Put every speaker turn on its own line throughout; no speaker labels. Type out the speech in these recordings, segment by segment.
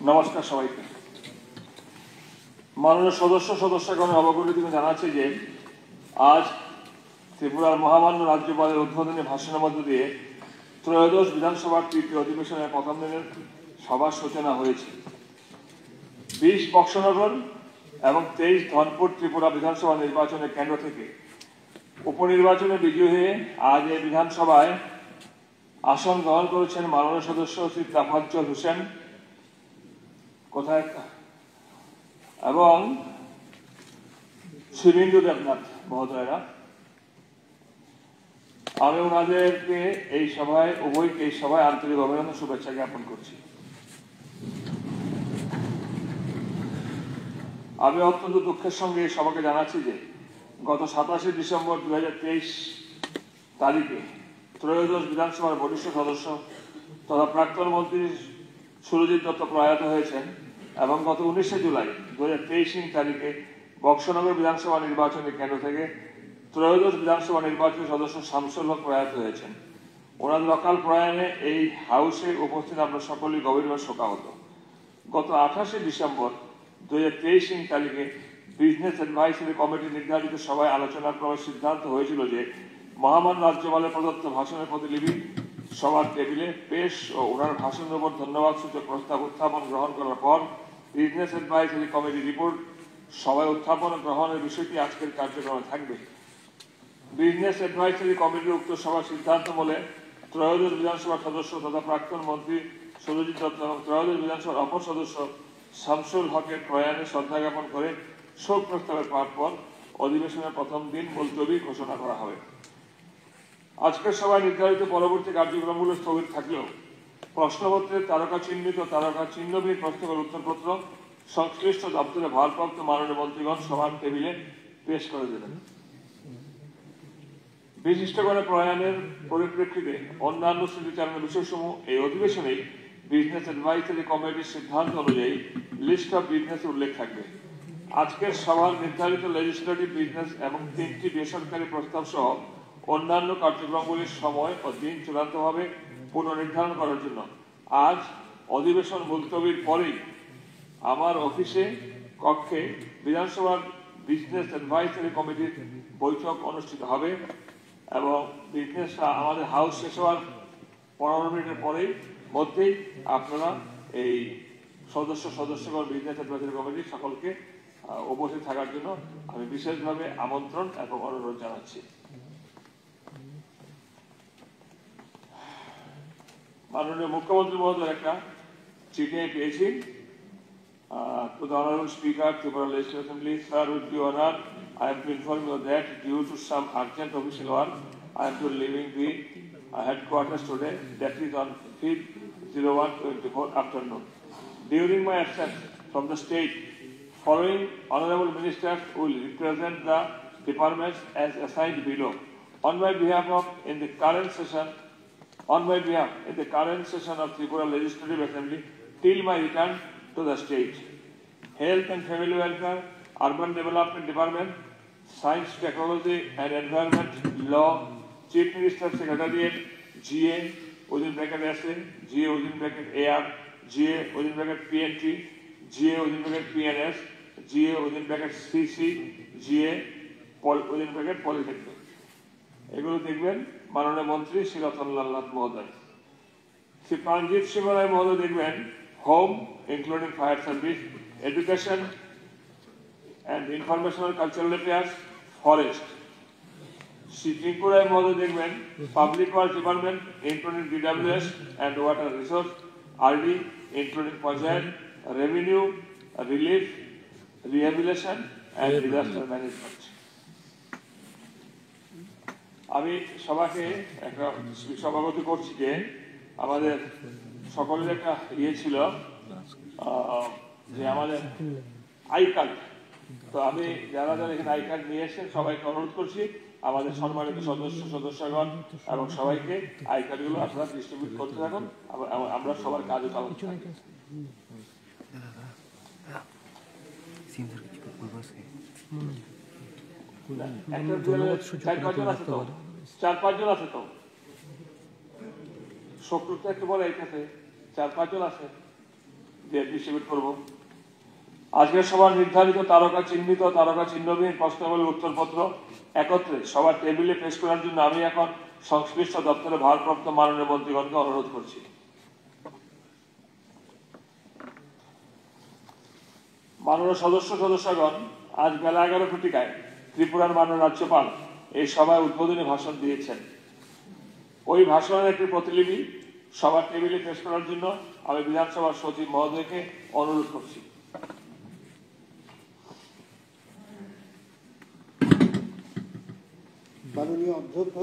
নমস্কার সবাইকে। মাননীয় সদস্যগণের অবগতিতে জানাচ্ছি যে আজ ত্রিপুরার মহামান্য রাজ্যপালের উদ্বোধনী ভাষণের মধ্য দিয়ে ত্রয়োদশ বিধানসভার তৃতীয় অধিবেশনের প্রথম দিনের সভার সূচনা হয়েছে। 20 বক্সনগর এবং 23 ধনপুর ত্রিপুরা বিধানসভা নির্বাচনের কেন্দ্র থেকে উপনির্বাচনে বিজয়ী হয়ে আজ এই বিধানসভায় আসন গ্রহণ করেছেন মাননীয় সদস্য শ্রী তাফাজ্জল হোসেন কোথায় এবং শিবেন্দু দেবনাথ মহোদয়রা। আমি ওনাদেরকে উভয়কে এই সভায় আন্তরিক অভিনন্দন শুভেচ্ছা জ্ঞাপন করছি। আমি অত্যন্ত দুঃখের সঙ্গে এই সভাকে জানাচ্ছি যে গত 27শে ডিসেম্বর 2023 তারিখে ত্রয়োদশ বিধানসভার বরিষ্ঠ সদস্য তথা প্রাক্তন মন্ত্রী সুরজিৎ দত্ত প্রয়াত হয়েছেন এবং গত 19শে জুলাই 2023 তারিখে বক্সনগর বিধানসভা নির্বাচনের কেন্দ্র থেকে ত্রয়োদশ বিধানসভা নির্বাচনী সদস্য শামসুল হক প্রয়াত হয়েছেন। ওনাদের অকাল প্রয়াণে এই হাউসে উপস্থিত আমরা সকলেই গভীরভাবে শোকাহত। গত 28শে ডিসেম্বর 2023 তারিখে বিজনেস অ্যাডভাইসারি কমিটি নির্ধারিত সভায় আলোচনার ক্রমে সিদ্ধান্ত হয়েছিল যে মহামান্য রাজ্যপালের প্রদত্ত ভাষণের প্রতিলিপি সবার টেবিলে পেশ ও ওনার ভাষণের উপর ধন্যবাদ সূচক প্রস্তাব উত্থাপন গ্রহণ করার পর বিজনেস অ্যাডভাইসারি কমিটি রিপোর্ট সভায় উত্থাপন গ্রহণের বিষয়টি আজকের কার্যক্রমে থাকবে। বিজনেস অ্যাডভাইসারি কমিটির উক্ত সভার সিদ্ধান্ত বলে ত্রয়োদশ বিধানসভার সদস্য তথা প্রাক্তন মন্ত্রী সুরজিৎ দত্ত এবং ত্রয়োদশ বিধানসভার অপর সদস্য শামসুল হকের প্রয়াণে শ্রদ্ধা জ্ঞাপন করে শোক প্রস্তাবের পাঠ পর অধিবেশনের প্রথম দিন মুলতবি ঘোষণা করা হবে। আজকের সভায় নির্ধারিত পরবর্তী কার্যক্রমগুলো স্থগিত থাকলেও প্রশ্নপত্রের তারকা চিহ্নবিহীন প্রশ্নের উত্তরপত্র সংশ্লিষ্ট দপ্তরে ভারপ্রাপ্ত মাননীয় মন্ত্রীগণ সভার টেবিলে পেশ করে দেবেন। বিশিষ্টগণের প্রয়াণের পরিপ্রেক্ষিতে অন্যান্য স্মৃতিচারণের বিষয়সমূহ এই অধিবেশনেই বিজনেস অ্যাডভাইসারি কমিটির সিদ্ধান্ত অনুযায়ী লিস্ট অফ বিজনেস উল্লেখ থাকবে। আজকের সভার নির্ধারিত লেজিসলেটিভ বিজনেস এবং 3টি বেসরকারি প্রস্তাব সহ অন্যান্য কার্যক্রমগুলির সময় ও দিন চূড়ান্তভাবে পুনর্নির্ধারণ করার জন্য আজ অধিবেশন মুলতবির পরেই আমার অফিসে কক্ষে বিধানসভার বিজনেস অ্যাডভাইসারি কমিটির বৈঠক অনুষ্ঠিত হবে এবং বিজনেস আমাদের হাউস শেষ হওয়ার 15 মিনিটের মধ্যেই আপনারা এই সদস্যগণ বিজনেস অ্যাডভাইসারি কমিটির সকলকে উপস্থিত থাকার জন্য আমি বিশেষভাবে আমন্ত্রণ এবং অনুরোধ জানাচ্ছি। মাননীয় মুখ্যমন্ত্রী মহোদয়ের একটা চিঠি পেয়েছি। To the Honorable Speaker, Tripura Legislative Assembly, sir, with due honor, I am to inform you that due to some urgent official work, I am to leaving the headquarters today, that is on 5/01/24 afternoon. During my absence from the state, following honorable ministers will represent the departments as assigned below. On my behalf, in the current session of Tripura Legislative Assembly, till my return to the state, Health and Family Welfare, Urban Development Department, Science, Technology and Environment, Law, Chief Minister Secretariat, GA within bracket SA, GA within bracket AR, GA within bracket PNT, GA within bracket PNS, GA within bracket CC, GA within bracket Polytechnic. এগুলো দেখবেন মাননীয় মন্ত্রী শ্রী রতনলাল নাথ মহোদয়। শ্রী প্রাণজিৎ সিংহ রায় মহোদয় দেখবেন home including fire service, education and informational cultural affairs, forest. Shri Tinku Roy মহোদয় দেখবেন public works department including DWS and water resource, RD including panchayat, revenue, relief, rehabilitation and disaster management. আমি সবাইকে একটা সভাপতি করছি যে আমাদের সকলের একটা ছিল যে আমাদের আই কার্ড। তো আমি যারা এখানে আই কার্ড নিয়ে এসেছেন সবাইকে অনুরোধ করছি আমাদের সম্মানিত সদস্যগণ এবং সবাইকে আই কার্ডগুলো আপনারা ডিস্ট্রিবিউট করতে থাকুন, আমরা সবার কাজে পালন করি। চার পাঁচজন আছে তো শত্রুতা একটু বলে এই কাছে 4-5 জন আছে। দিয়ে ডিস্ট্রিবিউট করব। আজকের সবার নির্ধারিত তারকা চিহ্নিত তারকা চিহ্নবিহীন প্রশ্নাবলীর উত্তরপত্র একত্রে সবার টেবিলে পেশ করার জন্য আমি এখন সংশ্লিষ্ট দপ্তরে ভারপ্রাপ্ত মাননীয় মন্ত্রীগণকে অনুরোধ করছি। মাননীয় সদস্যগণ, আজ বেলা 11 ঘটিকায় ত্রিপুরার মাননীয় রাজ্যপাল এই সভায় উদ্বোধনী ভাষণ দিয়েছেন। ওই ভাষণের একটি প্রতিলিপি সবার টেবিলে পেশ করার জন্য আমি বিধানসভার সচিব মহোদয়কে অনুরোধ করছি।
মাননীয় অধ্যক্ষ,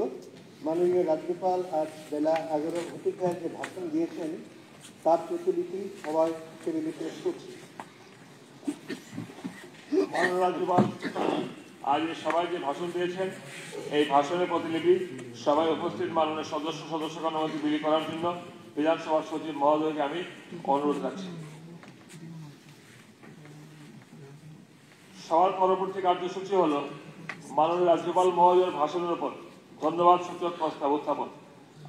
মাননীয় রাজ্যপাল আজ বেলা 11 ঘটিকায় যে ভাষণ দিয়েছেন তার প্রতিলিপি সবাই টেবিলে পেশ করছি।
মাননীয় রাজ্যপাল আজ এই সভায় যে ভাষণ দিয়েছেন এই ভাষণের প্রতিলিপি সবাই উপস্থিত মাননীয় সদস্যগণের মধ্যে বিলি করার জন্য বিধানসভার সচিব মহোদয়কে আমি অনুরোধ রাখছি। সবার পরবর্তী কার্যসূচি হল মাননীয় রাজ্যপাল মহোদয়ের ভাষণের উপর ধন্যবাদ সূচক প্রস্তাব উত্থাপন।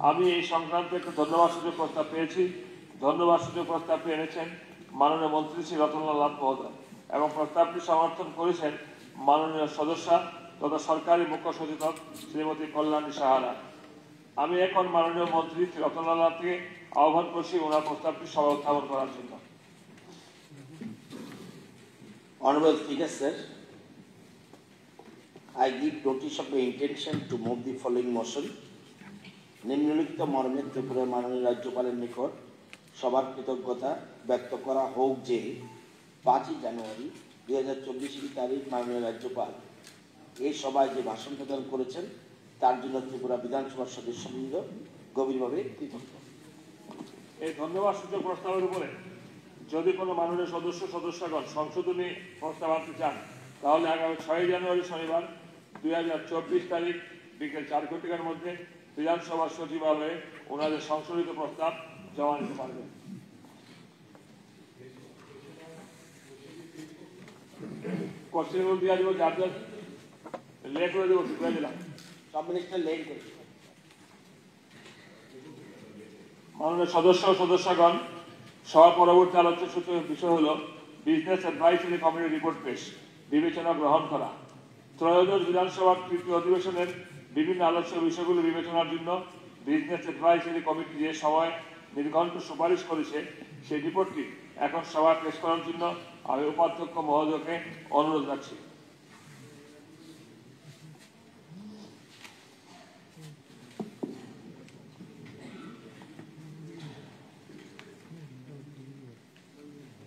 আমি এই সংক্রান্ত একটা ধন্যবাদ সূচক প্রস্তাব পেয়েছি। ধন্যবাদ সূচক প্রস্তাবটি এনেছেন মাননীয় মন্ত্রী শ্রী রতনলাল নাথ মহোদয় এবং প্রস্তাবটি সমর্থন করেছেন মাননীয় সদস্যা তথা সরকারি মুখ্য সচেতক শ্রীমতী কল্যাণী সাহারা। আমি এখন মাননীয় মন্ত্রী শ্রী রতনলাল নাথকে আহ্বান করছি ওনার প্রস্তাবটি সভা উত্থাপন করার জন্য।
Honorable Speaker, sir, I give notice of the intention to move the following motion. নিম্নলিখিত মর্মে ত্রিপুরার মাননীয় রাজ্যপালের নিকট সবার কৃতজ্ঞতা ব্যক্ত করা হোক যে 5 জানুয়ারি 2024 তারিখ মাননীয় রাজ্যপাল এই সভায় যে ভাষণ প্রদান করেছেন তার জন্য ত্রিপুরা বিধানসভার সদস্যবৃন্দ গভীরভাবে কৃতজ্ঞ।
এই ধন্যবাদ সূচক প্রস্তাবের উপরে যদি কোনো মাননীয় সদস্যগণ সংশোধনী প্রস্তাব আনতে চান তাহলে আগামী 6 জানুয়ারি শনিবার 2024 তারিখ বিকেল 4 ঘটিকার মধ্যে বিধানসভার সচিবালয়ে ওনাদের সংশোধিত প্রস্তাব জমা দিতে পারবেন। কোশ্চেনগুলো দিয়ে দেবো, যার যার লেট করে দেবো, ঠিক করে দিলাম।
সব মিনিস্টার লেট করছে।
মাননীয় সদস্যগণ, সবার পরবর্তী আলোচ্য সূচকের বিষয় হল বিজনেস অ্যাডভাইসরি কমিটি রিপোর্ট পেশ বিবেচনা গ্রহণ করা। ত্রয়োদশ বিধানসভার তৃতীয় অধিবেশনের বিভিন্ন আলোচ্য বিষয়গুলো বিবেচনার জন্য বিজনেস অ্যাডভাইসরি কমিটি যে সময় নির্ঘণ্ট সুপারিশ করেছে সেই রিপোর্টটি এখন সভায় পেশ করার জন্য আমি উপাধ্যক্ষ মহোদয়কে অনুরোধ রাখছি।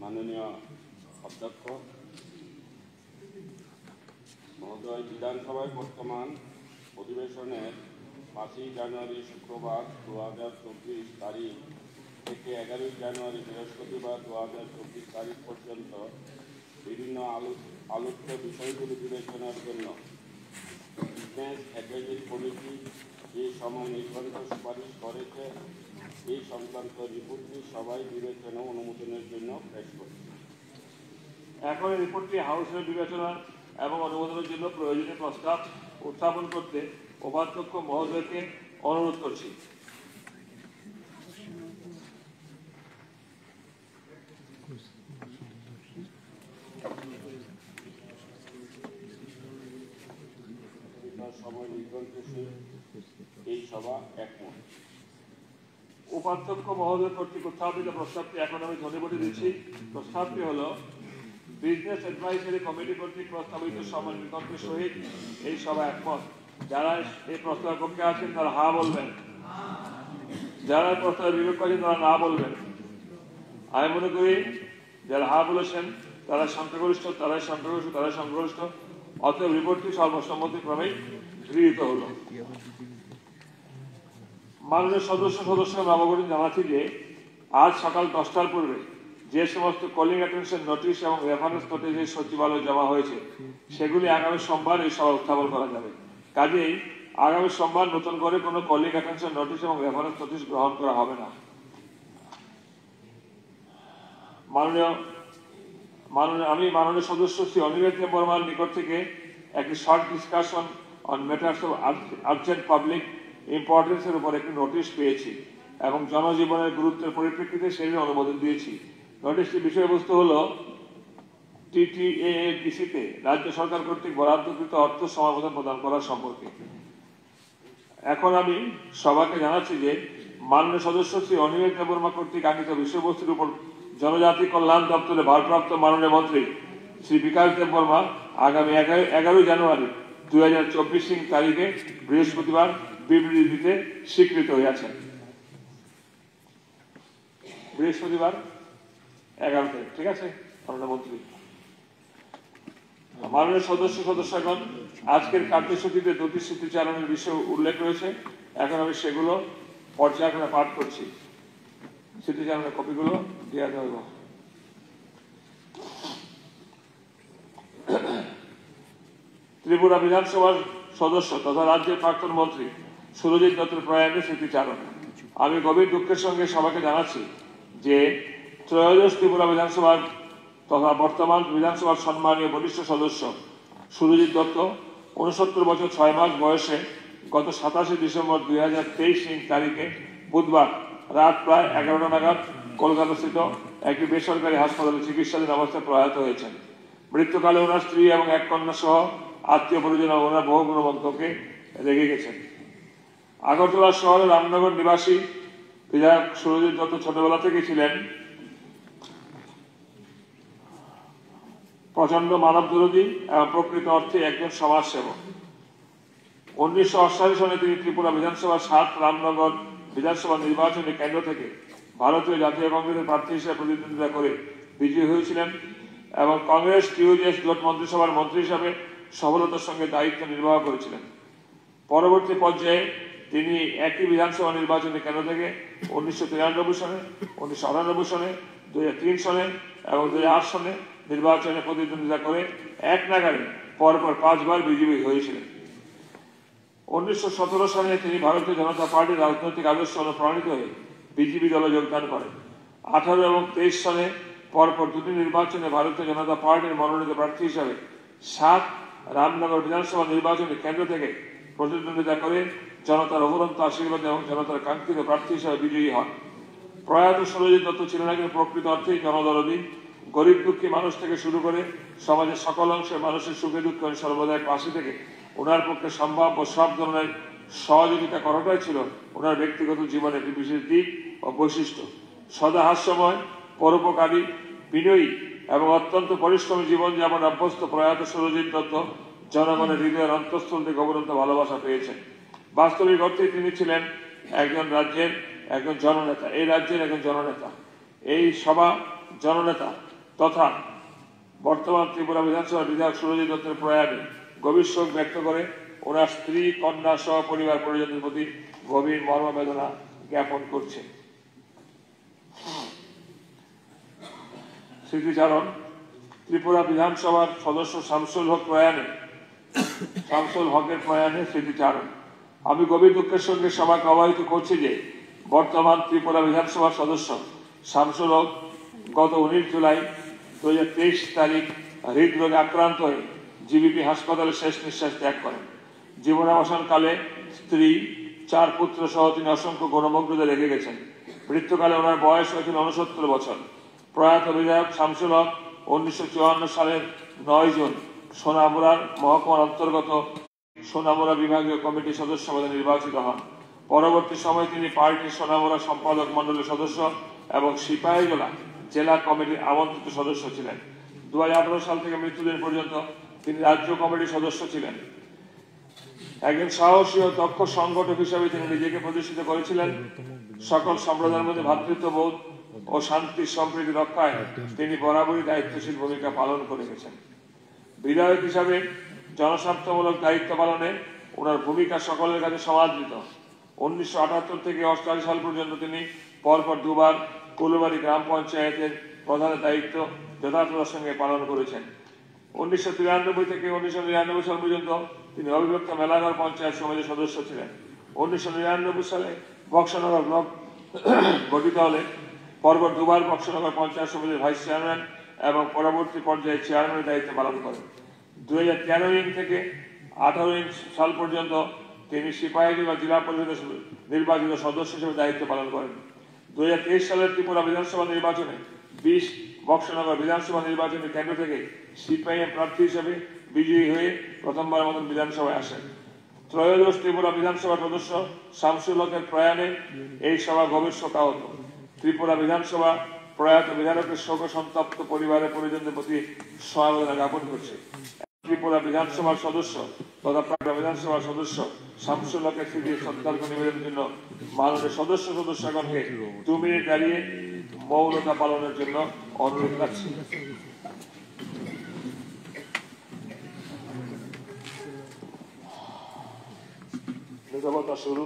মাননীয় অধ্যক্ষ মহোদয়, বিধানসভায় বর্তমান অধিবেশনের 5 জানুয়ারি শুক্রবার 2024 তারিখ থেকে 11 জানুয়ারি বৃহস্পতিবার 2024 তারিখ পর্যন্ত বিভিন্ন আলোচ্য বিষয়গুলি বিবেচনার জন্য বিজনেস অ্যাডভাইজরি কমিটি যে সময় নির্ঘণ্ট সুপারিশ করেছে এই সংক্রান্ত রিপোর্টটি সবাই বিবেচনা অনুমোদনের জন্য পেশ করছে।
এখন এই রিপোর্টটি হাউসের বিবেচনা এবং অনুমোদনের জন্য প্রয়োজনীয় প্রস্তাব উত্থাপন করতে উপাধ্যক্ষ মহোদয়কে অনুরোধ করছি।
সময় নির্ঘণ্ট এই সভা একমত।
উপাধ্যক্ষ মহোদয় কর্তৃক উত্থাপিত প্রস্তাবটি এখন আমি ধ্বনিভোটে দিচ্ছি। প্রস্তাবটি হল বিজনেস অ্যাডভাইসরি কমিটি কর্তৃক প্রস্তাবিত সম্মানিত কক্ষের সহিত এই সভা একমত। যারা এই প্রস্তাবের পক্ষে আছেন তারা হা বলবেন, যারা প্রস্তাবের বিপক্ষে আছেন তারা না বলবেন। আমি মনে করি যারা হা বলেছেন তারা সংখ্যাগরিষ্ঠ, তারাই সংখ্যাগরিষ্ঠ। অতএব রিপোর্টটি সর্বসম্মতিক্রমে গৃহীত হল। মাননীয় সদস্য নবগঠিত জানাচ্ছি যে আজ সকাল 10টার পূর্বে যে সমস্ত কলিং অ্যাটেনশন নোটিশ এবং রেফারেন্স নোটিশ সচিবালয়ে জমা হয়েছে সেগুলি আগামী সোমবার এই সভা উত্থাপন করা যাবে। কাজেই আগামী সোমবার নতুন করে কোনো কলিং অ্যাটেনশন নোটিশ এবং রেফারেন্স নোটিশ গ্রহণ করা হবে না। আমি মাননীয় সদস্য শ্রী অনিমেষ বর্মার নিকট থেকে একটি short discussion on matters of urgent public ইম্পর্টেন্সের উপর একটি নোটিশ পেয়েছি এবং জনজীবনের গুরুত্বের পরিপ্রেক্ষিতে সেই অনুমোদন দিয়েছি। নোটিশটির বিষয়বস্তু হলো TTADC-তে রাজ্য সরকার কর্তৃক বরাদ্দকৃত অর্থ সমাবেদন প্রদান করার সম্পর্কে। এখন আমি সবাইকে জানাচ্ছি যে মাননীয় সদস্য শ্রী অনিমেষ দেববর্মা কর্তৃক আঙ্কিত বিষয়বস্তুর উপর জনজাতি কল্যাণ দপ্তরে ভারপ্রাপ্ত মাননীয় মন্ত্রী শ্রী বিকাশ দেববর্মা আগামী 11 জানুয়ারি 2024 তারিখে বৃহস্পতিবার বিবৃতি দিতে স্বীকৃত হয়েছেন। বৃহস্পতিবার 11 তারিখ, ঠিক আছে মাননীয় মন্ত্রী। মাননীয় সদস্যগণ, আজকের কার্যসূচিতে দুটি স্মৃতিচারণের বিষয় উল্লেখ রয়েছে। এখন আমি সেগুলো পর্যায়ক্রমে পাঠ করছি। স্মৃতিচারণের কপিগুলো দেওয়া দেব। ত্রিপুরা বিধানসভার সদস্য তথা রাজ্যের প্রাক্তন মন্ত্রী সুরজিৎ দত্তের প্রয়াণে স্মৃতিচারণ। আমি গভীর দুঃখের সঙ্গে সবাইকে জানাচ্ছি যে ত্রয়োদশ ত্রিপুরা বিধানসভার তথা বর্তমান বিধানসভার সম্মানীয় বরিষ্ঠ সদস্য সুরজিৎ দত্ত 69 বছর 6 মাস বয়সে গত 27 ডিসেম্বর 2023 তারিখে বুধবার রাত প্রায় 11টা নাগাদ কলকাতাস্থিত একটি বেসরকারি হাসপাতালে চিকিৎসাধীন অবস্থায় প্রয়াত হয়েছেন। মৃত্যুকালে ওনার স্ত্রী এবং এক কন্যা সহ আত্মীয় পরিজন ওনার বহু গুণবন্ধকে রেগে গেছেন। আগরতলা শহরের রামনগর নিবাসী বিধায়ক সুরজিৎ দত্ত ছোটবেলা থেকে ছিলেন প্রচন্ড মানববিরোধী এবং প্রকৃত অর্থে একজন সমাজসেবক। 1988 সালে তিনি ত্রিপুরা বিধানসভার 7 রামনগর বিধানসভা নির্বাচনী কেন্দ্র থেকে ভারতীয় জাতীয় কংগ্রেসের প্রার্থী হিসেবে প্রতিদ্বন্দ্বিতা করে বিজয়ী হয়েছিলেন এবং কংগ্রেস টিউজেস জোট মন্ত্রিসভার মন্ত্রী হিসাবে সফলতার সঙ্গে দায়িত্ব নির্বাহ করেছিলেন। পরবর্তী পর্যায়ে তিনি একই বিধানসভা নির্বাচনী কেন্দ্র থেকে 1993 সনে, 1998 সনে, 2003 সনে এবং 2008 সনে নির্বাচনে প্রতিদ্বন্দ্বিতা করে এক নাগাড়ে পরপর 5 বার বিজয়ী হয়েছিলেন। 1917 সালে তিনি ভারতীয় জনতা পার্টির রাজনৈতিক আদর্শ অনুপ্রাণিত হয়ে বিজেপি দলে যোগদান করেন। 18 এবং 23 সনে পরপর দুটি নির্বাচনে ভারতীয় জনতা পার্টির মনোনীত প্রার্থী হিসাবে 7 রামনগর বিধানসভা নির্বাচনী কেন্দ্র থেকে প্রতিদ্বন্দ্বিতা করে জনতার অফুরন্ত আশীর্বাদ এবং জনতার কাঙ্ক্ষিত প্রার্থী হিসাবে বিজয়ী হন। প্রয়াত সুরজিৎ দত্ত ছিলেন একজন প্রকৃত অর্থেই জনদরদী। গরিব দুঃখী মানুষ থেকে শুরু করে সমাজের সকল অংশের মানুষের সুখে দুঃখে সর্বদাই পাশে থেকে ওনার পক্ষে সম্ভাব্য সব ধরনের সহযোগিতা করাটাই ছিল ওনার ব্যক্তিগত জীবনের একটি বিশেষ দিক ও বৈশিষ্ট্য। সদা হাস্যময়, পরোপকারী, বিনয়ী এবং অত্যন্ত পরিশ্রমী জীবনযাপন অভ্যস্ত প্রয়াত সুরজিৎ দত্ত জনগণের হৃদয়ের অন্তঃস্থল থেকে অবরন্ত ভালোবাসা পেয়েছেন। বাস্তবিক অর্থে তিনি ছিলেন একজন রাজ্যের একজন জননেতা, এই রাজ্যের একজন জননেতা। এই সভা জননেতা তথা বর্তমান ত্রিপুরা বিধানসভার বিধায়ক সুরজিৎ দত্তের প্রয়াণে গভীর শোক ব্যক্ত করে ওনার স্ত্রী, কন্যা সহ পরিবার পরিজনদের প্রতি গভীর মর্মবেদনা জ্ঞাপন করছে। স্মৃতিচারণ। ত্রিপুরা বিধানসভার সদস্য শামসুল হকের প্রয়াণে স্মৃতিচারণ। আমি গভীর দুঃখের সঙ্গে সবাইকে অবহিত করছি যে বর্তমান ত্রিপুরা বিধানসভার সদস্য শামসুল হক গত 19 জুলাই 2023 তারিখ হৃদরোগে আক্রান্ত হয়ে জিবিপি হাসপাতালে শেষ নিঃশ্বাস ত্যাগ করেন। জীবনাবসানকালে স্ত্রী, 4 পুত্র সহ তিনি অসংখ্য গণমগ্নদের রেখে গেছেন। মৃত্যুকালে ওনার বয়স হয়েছিল 69 বছর। প্রয়াত বিধায়ক শামসুল হক 1954 সালের 9 জুন সোনামুড়ার মহকুমার অন্তর্গত সোনামুড়া বিভাগীয় কমিটির সদস্য পদে নির্বাচিত হন। পরবর্তী সময়ে তিনি পার্টির সোনামুড়া সম্পাদক মণ্ডলের সদস্য এবং সিপাহীজলা জেলা কমিটির আমন্ত্রিত সদস্য ছিলেন। 2018 সাল থেকে মৃত্যুদিন পর্যন্ত তিনি রাজ্য কমিটির সদস্য ছিলেন। একজন সাহসী ও দক্ষ সংগঠক হিসেবে তিনি নিজেকে প্রতিষ্ঠিত করেছিলেন। সকল সম্প্রদায়ের মধ্যে ভ্রাতৃত্ববোধ ও শান্তি সম্প্রীতি রক্ষায় তিনি বরাবরই দায়িত্বশীল ভূমিকা পালন করে গেছেন। বিধায়ক হিসাবে জনস্বার্থমূলক দায়িত্ব পালনে ওনার ভূমিকা সকলের কাছে সমাদৃত। 1978 থেকে 88 সাল পর্যন্ত তিনি পরপর 2 বার কুলবাড়ি গ্রাম পঞ্চায়েতের প্রধানের দায়িত্ব যথাযথতার সঙ্গে পালন করেছেন। 1993 থেকে 1999 সাল পর্যন্ত তিনি অবিভক্ত মেলাঘর পঞ্চায়েত সমিতির সদস্য ছিলেন। 1999 সালে বক্সনগর ব্লক গঠিত হলে পরপর 2 বার বক্সনগর পঞ্চায়েত সমিতির ভাইস চেয়ারম্যান এবং পরবর্তী পর্যায়ে চেয়ারম্যানের দায়িত্ব পালন করেন। 2013 থেকে 18 সাল পর্যন্ত তিনি সিপাহীজলা জেলা পরিষদের নির্বাচিত সদস্য হিসেবে দায়িত্ব পালন করেন। 2023 সালের ত্রিপুরা বিধানসভা নির্বাচনে 20 বক্সনগর বিধানসভা নির্বাচনী কেন্দ্র থেকে সিপিআইএম প্রার্থী হিসেবে বিজয়ী হয়ে প্রথমবার মতন বিধানসভায় আসেন। ত্রয়োদশ ত্রিপুরা বিধানসভার সদস্য শামসুল হকের প্রয়াণে এই সভা গভীর শোকাহত। ত্রিপুরা বিধানসভা প্রয়াত বিধায়কের শোক সন্তপ্ত পরিবারের পরিজনদের প্রতি সমবেদনা জ্ঞাপন করছে। ত্রিপুরা বিধানসভার সদস্য তথা প্রাক্তন বিধানসভার সদস্য শামসুল হকের স্মৃতি শ্রদ্ধার্ঘ নিবেদনের জন্য মাননীয় সদস্যগণকে 2 মিনিট দাঁড়িয়ে মৌনতা পালনের জন্য অনুরোধ রাখছি। নীরবতা শুরু।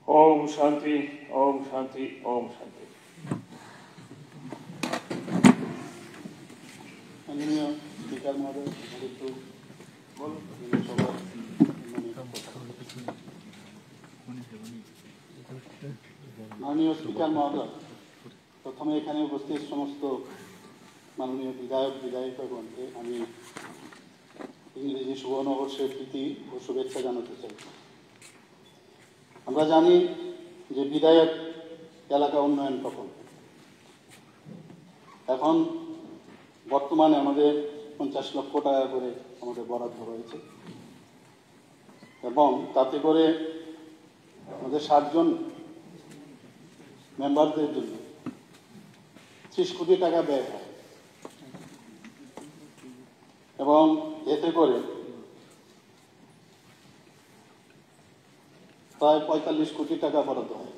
ओम शांति, ओम शांति, ओम शांति।
माननीय स्पीकर महोदय, माननीय स्पीकर महोदय, प्रथम एखाने उपस्थित समस्त माननीय विधायक विधायिकागणके आमी इंग्रेजी शुभनबर्षेर प्रীতি ও শুভেচ্ছা জানাতে চাই। আমরা জানি যে বিধায়ক এলাকা উন্নয়ন প্রকল্প এখন বর্তমানে আমাদের 50 লক্ষ টাকা করে আমাদের বরাদ্দ রয়েছে এবং তাতে করে আমাদের 60 জন মেম্বারদের জন্য 30 কোটি টাকা ব্যয় হয় এবং এতে করে প্রায় 45 কোটি টাকা বরাদ্দ হয়।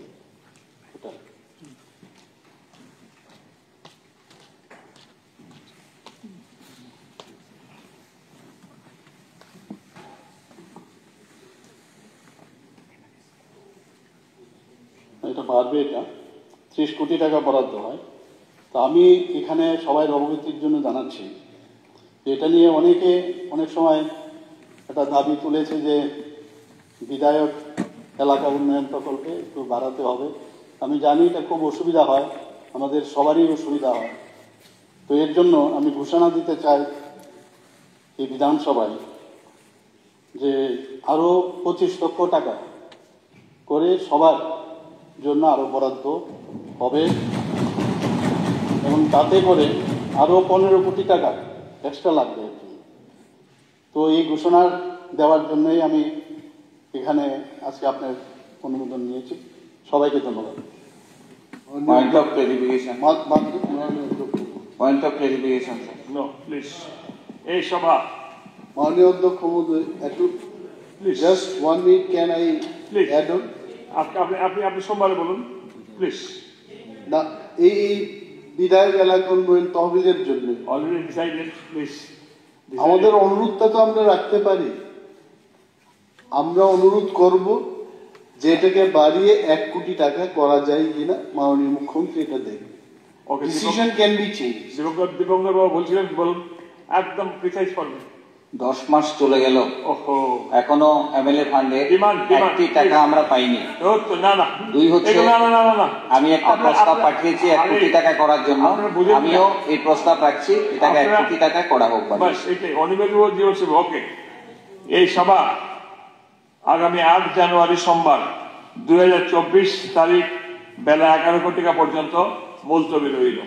এটা বাড়বে, এটা 30 কোটি টাকা বরাদ্দ হয়। তো আমি এখানে সবাই অবগতির জন্য জানাচ্ছি যে এটা নিয়ে অনেকে অনেক সময় একটা দাবি তুলেছে যে বিধায়ক এলাকা উন্নয়ন প্রকল্পে একটু বাড়াতে হবে। আমি জানি এটা খুব অসুবিধা হয়, আমাদের সবারই অসুবিধা হয়। তো এর জন্য আমি ঘোষণা দিতে চাই এই বিধানসভায় যে আরও 25 লক্ষ টাকা করে সবার জন্য আরও বরাদ্দ হবে এবং তাতে করে আরও 15 কোটি টাকা এক্সট্রা লাগবে। তো এই ঘোষণা দেওয়ার জন্যই আমি এখানে আজকে আপনার অনুমোদন নিয়েছি। সবাইকে ধন্যবাদ।
Point of clarification. Point of clarification, sir.
No, please. এই সভা
মাননীয় অধ্যক্ষ মহোদয়, একটু
Please.
just 1 minute, can I
Please.
add on?
আপনি সোমবারে বলুন প্লিজ।
না, এই বিধায়ক এলাকা উন্নয়ন তহবিলের জন্য
অলরেডি ডিসাইডেড প্লিজ।
আমাদের অনুরোধটা তো আমরা রাখতে পারি। আমরা অনুরোধ করব যে এটাকে বাড়িয়ে 1 কোটি টাকা করা যায় কিনা, মাননীয় মুখ্যমন্ত্রী এটা দেখবে।
Okay,
decision can be change.
Dipankar babu বলছিলেন, বলুন একদম প্রিসাইজ করবেন।
10 মাস চলে গেল,
ওহো,
এখনো এমএলএ ফান্ডে
Demand,
1টি টাকা আমরা পাইনি।
না না,
2 হচ্ছে
না না না না,
আমি একটা প্রস্তাব পাঠিয়েছি 1 কোটি টাকা করার জন্য। আমিও এই প্রস্তাব রাখছি, এটাকে 1 কোটি টাকা করা হোক।
বাস এটাই অনিমেষ জীবন সেবা। ওকে, এই সভা আগামী 8 জানুয়ারি সোমবার 2024 তারিখ বেলা 11 ঘটিকা পর্যন্ত মুলতবি রইল।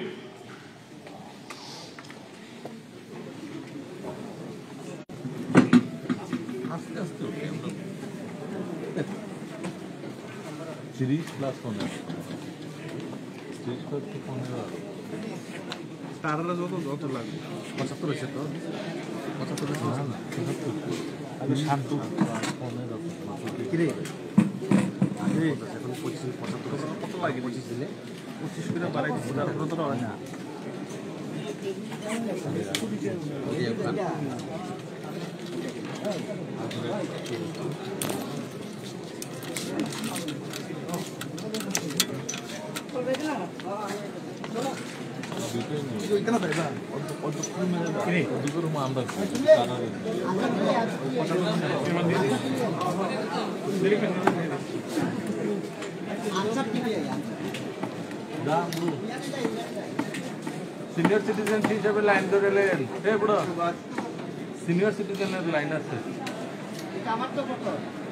তারা যত লাগবে 75 হয়েছে তো 75 হয়েছে না 75 শান্ত কিরে এখন 75 কত লাগে 25 দিলে 25 করে বাড়াই দিচ্ছি তারপরে তো হয় না। সিনিয়র সিটিজেন হিসেবে লাইন ধরে এলেন, সিনিয়র সিটিজেনের লাইন আছে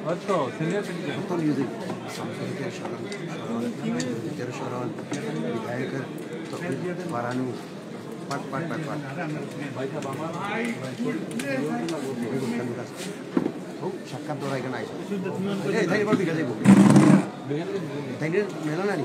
হয়তো। সিনিয়র সিটিজেন
সরল বিধায়কের বাড়ানো পাট পাট পাট পাট সাক্ষাৎ ধরা এখানে আইসা মেলা নানি